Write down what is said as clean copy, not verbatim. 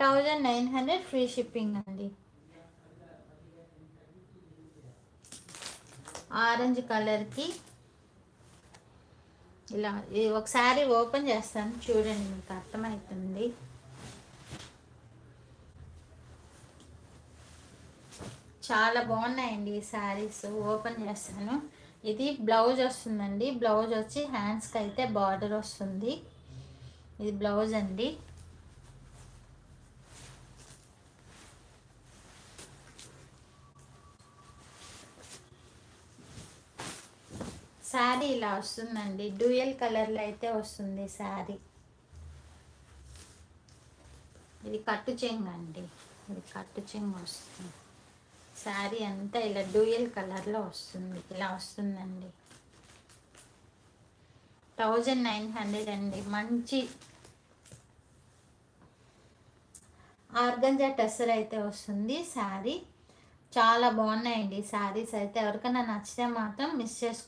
1900 free shipping అండి. Orange కలర్కి ఇలా ఒకసారి ఓపెన్ చేస్తాను చూడండి, మీకు అర్థమవుతుంది. చాలా బాగున్నాయండి ఈ శారీస్. ఓపెన్ చేస్తాను. ఇది బ్లౌజ్ వస్తుందండి. బ్లౌజ్ వచ్చి హ్యాండ్స్కి అయితే బార్డర్ వస్తుంది. ఇది బ్లౌజ్ అండి. శారీ ఇలా వస్తుందండి. డ్యూయల్ కలర్లో అయితే వస్తుంది శారీ. ఇది కట్టు చెంగు అండి. ఇది కట్టు చెంగు వస్తుంది. శారీ అంతా ఇలా డ్యూయల్ కలర్లో వస్తుంది. ఇలా వస్తుందండి. 1900 అండి. మంచి ఆర్గంజా టెస్సర్ అయితే వస్తుంది శారీ. చాలా బాగున్నాయండి శారీస్ అయితే. ఎవరికైనా నచ్చితే మాత్రం మిస్ చేసుకో